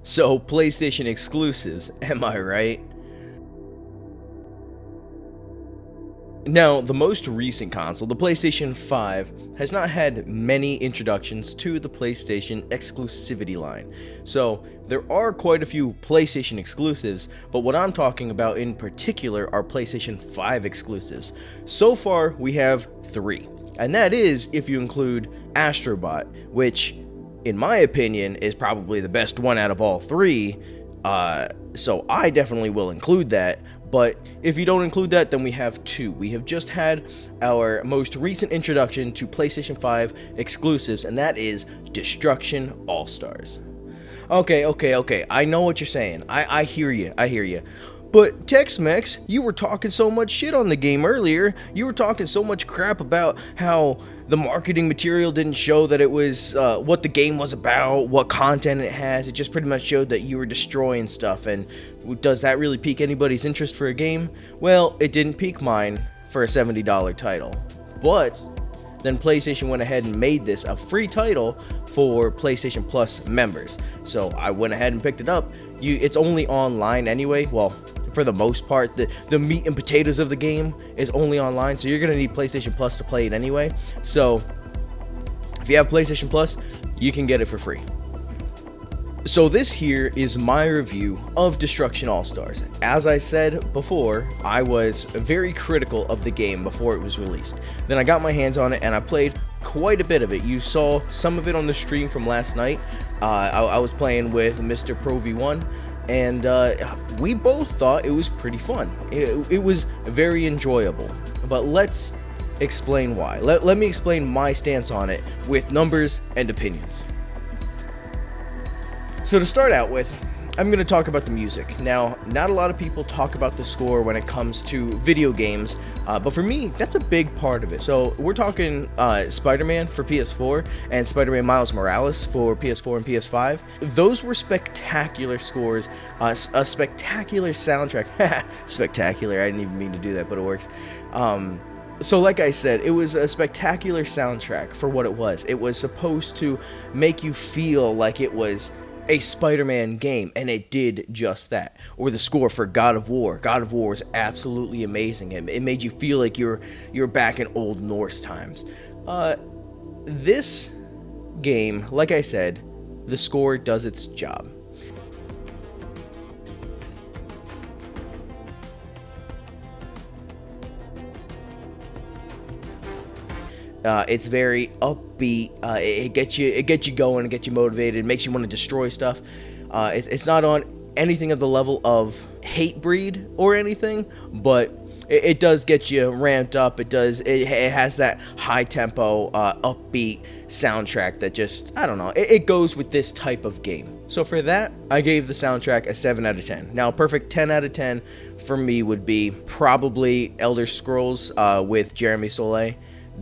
So, PlayStation exclusives, am I right? Now, the most recent console, the PlayStation 5, has not had many introductions to the PlayStation exclusivity line. So, there are quite a few PlayStation exclusives, but what I'm talking about in particular are PlayStation 5 exclusives. So far, we have 3, and that is if you include Astrobot, which, in my opinion, is probably the best one out of all 3, so I definitely will include that. But if you don't include that, then we have 2. We have just had our most recent introduction to PlayStation 5 exclusives, and that is Destruction Allstars. Okay, I know what you're saying. I hear you. But Tex-Mex, you were talking so much shit on the game earlier. You were talking so much crap about how the marketing material didn't show that it was what the game was about, what content it has. It just pretty much showed that you were destroying stuff. And does that really pique anybody's interest for a game? Well, it didn't pique mine for a $70 title. But then PlayStation went ahead and made this a free title for PlayStation Plus members. So I went ahead and picked it up. It's only online anyway. Well, for the most part, the meat and potatoes of the game is only online, so you're gonna need PlayStation Plus to play it anyway. So if you have PlayStation Plus, you can get it for free. So this here is my review of Destruction Allstars. As I said before, I was very critical of the game before it was released. Then I got my hands on it and I played quite a bit of it. You saw some of it on the stream from last night. I was playing with Mr. Pro V1, and we both thought it was pretty fun. It was very enjoyable. But let's explain why. Let me explain my stance on it with numbers and opinions. So to start out with, I'm going to talk about the music. Now, not a lot of people talk about the score when it comes to video games, but for me, that's a big part of it. So we're talking Spider-Man for PS4 and Spider-Man Miles Morales for PS4 and PS5. Those were spectacular scores, a spectacular soundtrack. Spectacular, I didn't even mean to do that, but it works. So like I said, it was a spectacular soundtrack for what it was. It was supposed to make you feel like it was a Spider-Man game, and it did just that. Or the score for God of War. God of War was absolutely amazing. It made you feel like you're back in old Norse times. This game, like I said, the score does its job. It's very upbeat. It gets you going, it gets you motivated, it makes you want to destroy stuff. It's not on anything of the level of Hatebreed or anything, but it does get you ramped up. It has that high tempo, upbeat soundtrack that just, I don't know, it goes with this type of game. So for that, I gave the soundtrack a 7 out of 10. Now, a perfect 10 out of 10 for me would be probably Elder Scrolls with Jeremy Soule.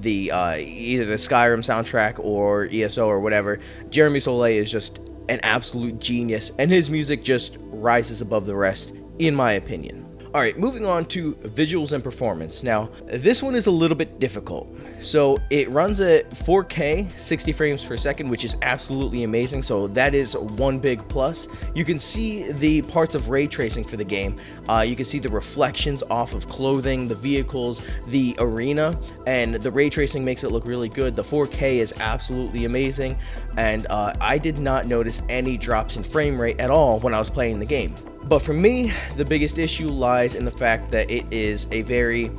Either the Skyrim soundtrack or ESO or whatever. Jeremy Soule is just an absolute genius, and his music just rises above the rest, in my opinion. Alright, moving on to visuals and performance. Now, this one is a little bit difficult. So, it runs at 4K, 60 frames per second, which is absolutely amazing, so that is one big plus. You can see the parts of ray tracing for the game. You can see the reflections off of clothing, the vehicles, the arena, and the ray tracing makes it look really good. The 4K is absolutely amazing, and I did not notice any drops in frame rate at all when I was playing the game. But for me, the biggest issue lies in the fact that it is a very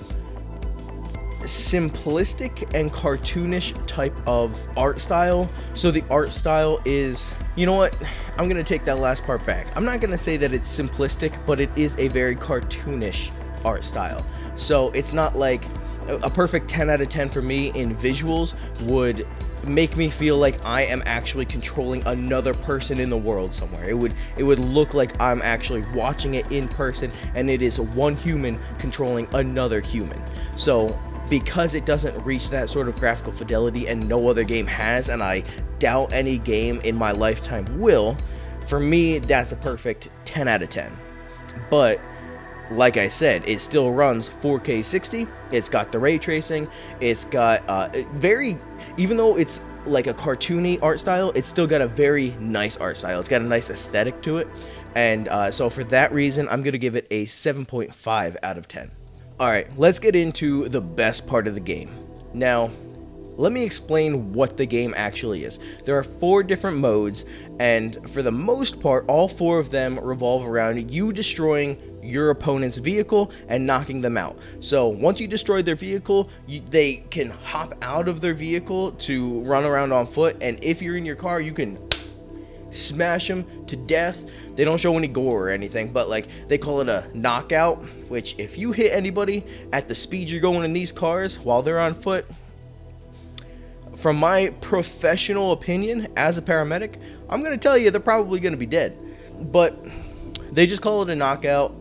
simplistic and cartoonish type of art style. So the art style is, you know what, I'm gonna take that last part back. I'm not gonna say that it's simplistic, but it is a very cartoonish art style. So it's not like a perfect 10 out of 10 for me in visuals would make me feel like I am actually controlling another person in the world somewhere. It would look like I'm actually watching it in person, and it is one human controlling another human. So because it doesn't reach that sort of graphical fidelity, and no other game has, and I doubt any game in my lifetime will, for me, that's a perfect 10 out of 10. But like I said, it still runs 4K 60. It's got the ray tracing. It's got even though it's like a cartoony art style, it's still got a very nice art style. It's got a nice aesthetic to it. And so for that reason, I'm going to give it a 7.5 out of 10. All right, let's get into the best part of the game. Now, let me explain what the game actually is. There are 4 different modes, and for the most part, all 4 of them revolve around you destroying your opponent's vehicle and knocking them out. So once you destroy their vehicle, they can hop out of their vehicle to run around on foot, and if you're in your car, you can smash them to death. They don't show any gore or anything, but like they call it a knockout, which if you hit anybody at the speed you're going in these cars while they're on foot, from my professional opinion as a paramedic, I'm going to tell you they're probably going to be dead. But they just call it a knockout.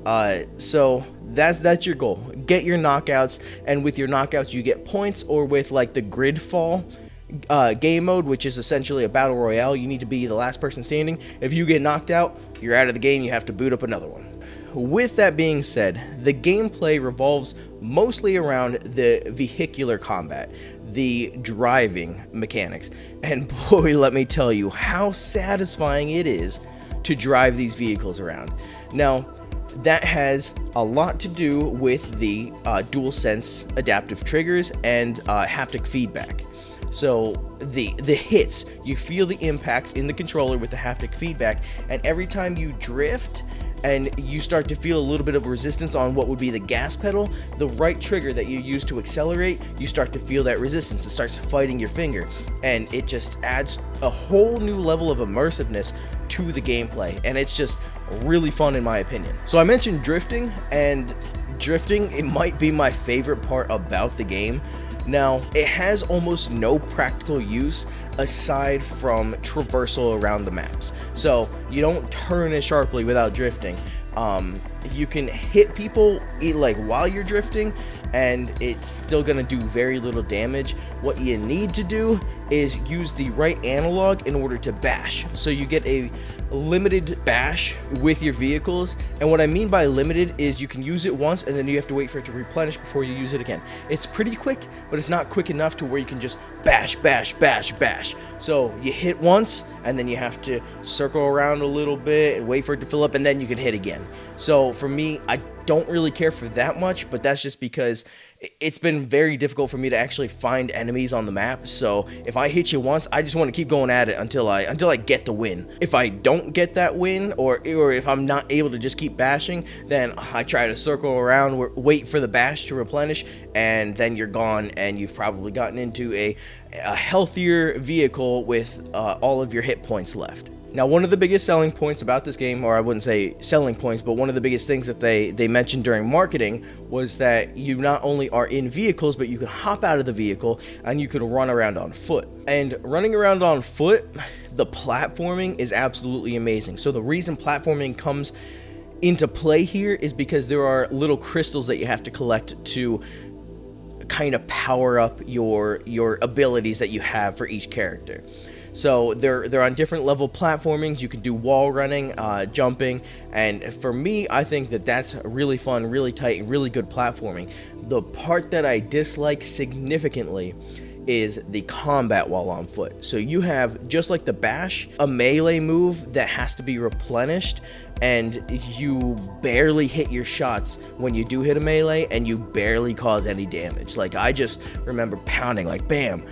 So that's your goal. Get your knockouts, and with your knockouts you get points, or with like the grid fall game mode, which is essentially a battle royale. You need to be the last person standing. If you get knocked out, you're out of the game. You have to boot up another one. With that being said, the gameplay revolves mostly around the vehicular combat, the driving mechanics, and boy, let me tell you how satisfying it is to drive these vehicles around. Now, that has a lot to do with the DualSense adaptive triggers and haptic feedback. So the hits, you feel the impact in the controller with the haptic feedback, and every time you drift and you start to feel a little bit of resistance on what would be the gas pedal, the right trigger that you use to accelerate, you start to feel that resistance. It starts fighting your finger, and it just adds a whole new level of immersiveness to the gameplay, and it's just really fun in my opinion. So I mentioned drifting, and drifting, it might be my favorite part about the game. Now, it has almost no practical use aside from traversal around the maps. So you don't turn as sharply without drifting. You can hit people like while you're drifting, and it's still gonna do very little damage. What you need to do is use the right analog in order to bash. So you get a limited bash with your vehicles, and what I mean by limited is you can use it once and then you have to wait for it to replenish before you use it again. It's pretty quick, but it's not quick enough to where you can just bash, bash, bash, bash. So you hit once and then you have to circle around a little bit and wait for it to fill up, and then you can hit again. So for me, I don't really care for that much, but that's just because it's been very difficult for me to actually find enemies on the map. So if I hit you once, I just want to keep going at it until I get the win. If I don't get that win, or if I'm not able to just keep bashing, then I try to circle around, wait for the bash to replenish, and then you're gone, and you've probably gotten into a healthier vehicle with all of your hit points left. Now, one of the biggest selling points about this game, or I wouldn't say selling points, but one of the biggest things that they mentioned during marketing was that you not only are in vehicles, but you can hop out of the vehicle and you can run around on foot. And running around on foot, the platforming is absolutely amazing. So the reason platforming comes into play here is because there are little crystals that you have to collect to kind of power up your abilities that you have for each character. So they're on different level platformings. You can do wall running, jumping, and for me, I think that that's really fun, really tight, and really good platforming. The part that I dislike significantly is the combat while on foot. So you have, just like the bash, a melee move that has to be replenished, and you barely hit your shots when you do hit a melee, and you barely cause any damage. Like, I just remember pounding like bam,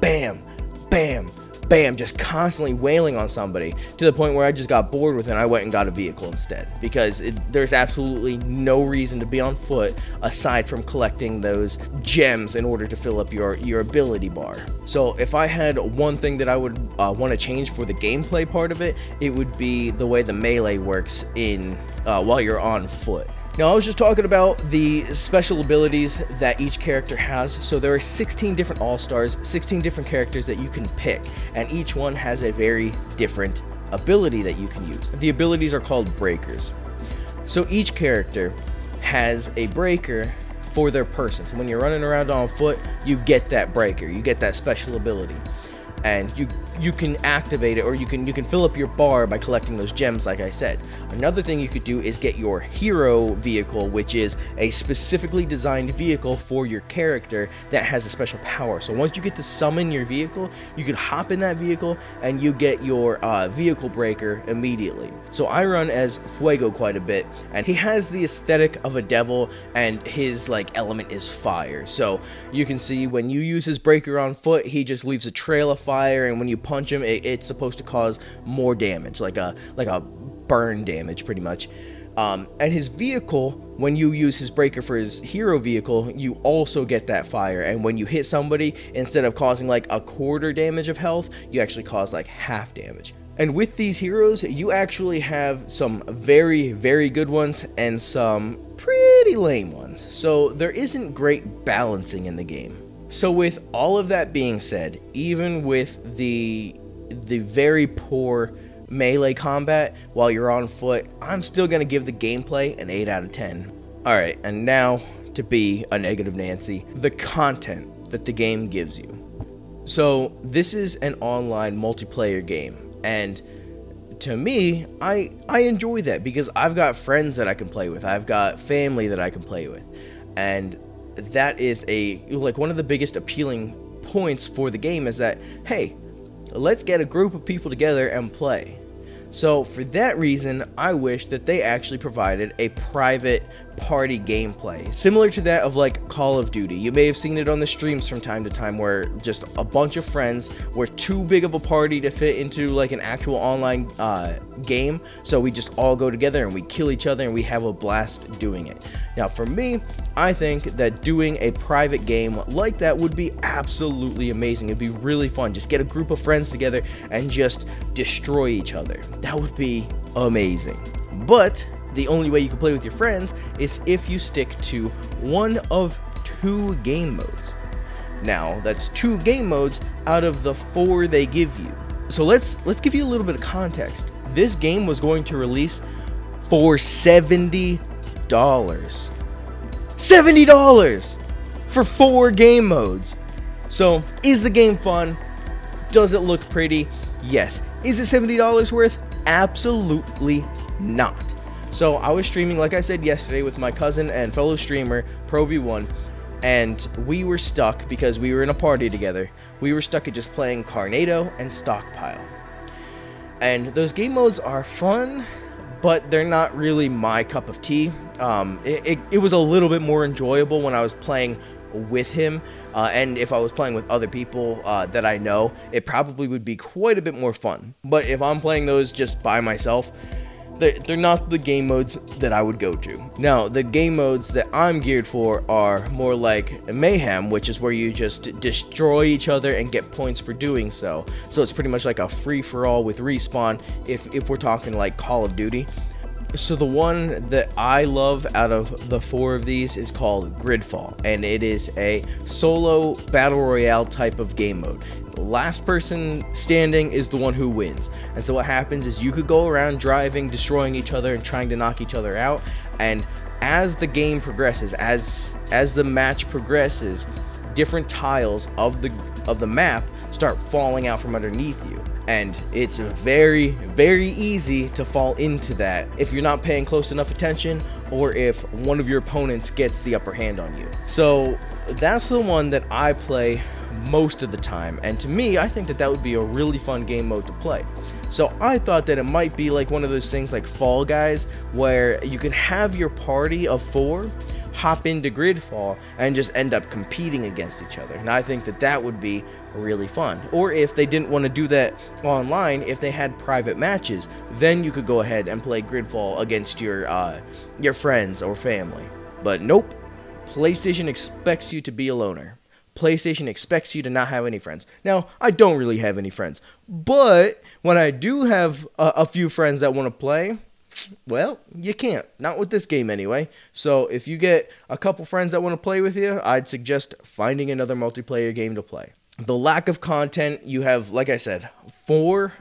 bam, bam, bam, just constantly wailing on somebody, to the point where I just got bored with it and I went and got a vehicle instead, because there's absolutely no reason to be on foot aside from collecting those gems in order to fill up your ability bar. So if I had one thing that I would want to change for the gameplay part of it, it would be the way the melee works in while you're on foot. Now, I was just talking about the special abilities that each character has. So there are 16 different All-Stars, 16 different characters that you can pick, and each one has a very different ability that you can use. The abilities are called breakers. So each character has a breaker for their person. So when you're running around on foot, you get that breaker, you get that special ability. And you you can activate it, or you can fill up your bar by collecting those gems, like I said. Another thing you could do is get your hero vehicle, which is a specifically designed vehicle for your character that has a special power. So once you get to summon your vehicle, you can hop in that vehicle and you get your vehicle breaker immediately. So I run as Fuego quite a bit, and he has the aesthetic of a devil, and his like element is fire. So you can see when you use his breaker on foot, he just leaves a trail of fire, and when you punch him, it's supposed to cause more damage, like a burn damage pretty much. And his vehicle, when you use his breaker for his hero vehicle, you also get that fire, and when you hit somebody, instead of causing like a quarter damage of health, you actually cause like half damage. And with these heroes, you actually have some very, very good ones and some pretty lame ones. So there isn't great balancing in the game. So with all of that being said, even with the very poor melee combat while you're on foot, I'm still going to give the gameplay an 8 out of 10. Alright, and now to be a negative Nancy, the content that the game gives you. So this is an online multiplayer game, and to me, I enjoy that because I've got friends that I can play with, I've got family that I can play with, and that is like one of the biggest appealing points for the game is that, hey, let's get a group of people together and play. So for that reason, I wish that they actually provided a private party gameplay, similar to that of like Call of Duty. You may have seen it on the streams from time to time, where just a bunch of friends were too big of a party to fit into like an actual online game, so we just all go together and we kill each other and we have a blast doing it. Now for me, I think that doing a private game like that would be absolutely amazing. It'd be really fun. Just get a group of friends together and just destroy each other. That would be amazing. But the only way you can play with your friends is if you stick to one of 2 game modes. Now, that's 2 game modes out of the 4 they give you. So let's give you a little bit of context. This game was going to release for $70. $70 for 4 game modes. So, is the game fun? Does it look pretty? Yes. Is it $70 worth? Absolutely not. So I was streaming, like I said yesterday, with my cousin and fellow streamer ProV1, and we were stuck because we were in a party together. We were stuck at just playing Carnado and Stockpile. And those game modes are fun, but they're not really my cup of tea. It was a little bit more enjoyable when I was playing with him, and if I was playing with other people that I know, it probably would be quite a bit more fun. But if I'm playing those just by myself, they're not the game modes that I would go to. Now, the game modes that I'm geared for are more like Mayhem, which is where you just destroy each other and get points for doing so. So it's pretty much like a free-for-all with respawn if we're talking like Call of Duty. So the one that I love out of the 4 of these is called Gridfall, and it is a solo battle royale type of game mode. The last person standing is the one who wins. And so what happens is you could go around driving, destroying each other, and trying to knock each other out, and as the game progresses, as the match progresses, different tiles of the map start falling out from underneath you. And it's very, very easy to fall into that if you're not paying close enough attention, or if one of your opponents gets the upper hand on you. So that's the one that I play most of the time, and to me, I think that that would be a really fun game mode to play. So I thought that it might be like one of those things like Fall Guys, where you can have your party of 4 hop into Gridfall and just end up competing against each other. And I think that that would be really fun. Or if they didn't want to do that online, if they had private matches, then you could go ahead and play Gridfall against your friends or family. But nope, PlayStation expects you to be a loner. PlayStation expects you to not have any friends. Now, I don't really have any friends, but when I do have a few friends that want to play, well, you can't. Not with this game anyway. So if you get a couple friends that want to play with you, I'd suggest finding another multiplayer game to play. The lack of content, you have, like I said, 4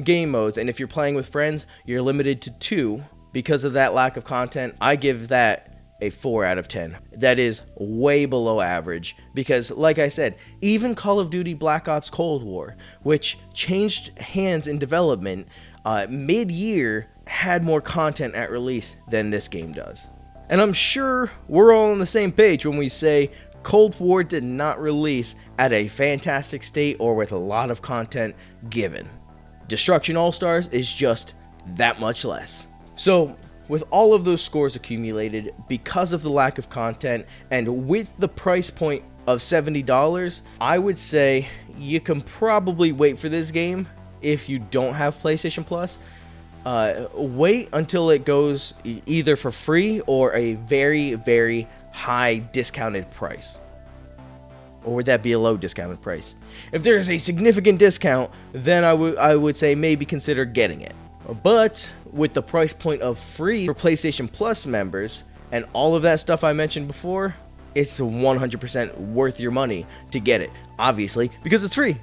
game modes, and if you're playing with friends, you're limited to 2. Because of that lack of content, I give that a 4 out of 10. That is way below average because, like I said, even Call of Duty Black Ops Cold War, which changed hands in development mid-year, had more content at release than this game does. And I'm sure we're all on the same page when we say Cold War did not release at a fantastic state or with a lot of content given. Destruction Allstars is just that much less. So, with all of those scores accumulated, because of the lack of content, and with the price point of $70, I would say you can probably wait for this game if you don't have PlayStation Plus. Wait until it goes either for free or a very, very high discounted price. Or would that be a low discounted price? If there's a significant discount, then I would say maybe consider getting it. But with the price point of free for PlayStation Plus members and all of that stuff I mentioned before, it's 100% worth your money to get it, obviously, because it's free.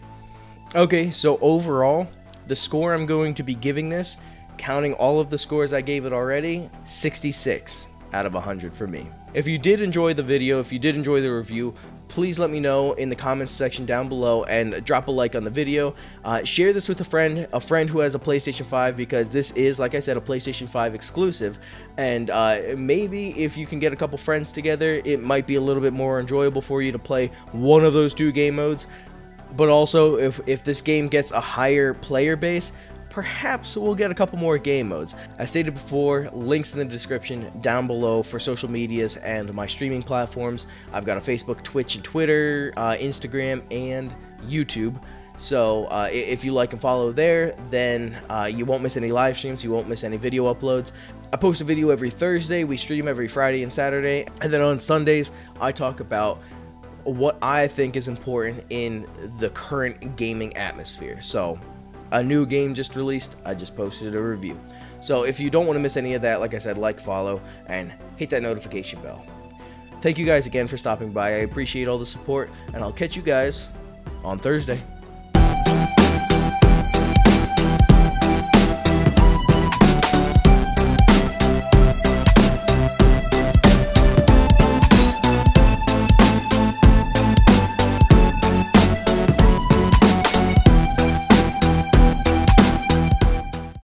Okay, so overall, the score I'm going to be giving this, counting all of the scores I gave it already, 66 out of 100 for me. If you did enjoy the video, if you did enjoy the review, please let me know in the comments section down below and drop a like on the video. Share this with a friend who has a PlayStation 5, because this is, like I said, a PlayStation 5 exclusive. And maybe if you can get a couple friends together, it might be a little bit more enjoyable for you to play one of those 2 game modes. But also, if this game gets a higher player base, perhaps we'll get a couple more game modes. As stated before, links in the description down below for social medias and my streaming platforms. I've got a Facebook, Twitch, and Twitter, Instagram, and YouTube. So if you like and follow there, then you won't miss any live streams, you won't miss any video uploads. I post a video every Thursday, we stream every Friday and Saturday, and then on Sundays, I talk about what I think is important in the current gaming atmosphere. So, a new game just released, I just posted a review. So if you don't want to miss any of that, like I said, like, follow, and hit that notification bell. Thank you guys again for stopping by. I appreciate all the support, and I'll catch you guys on Thursday.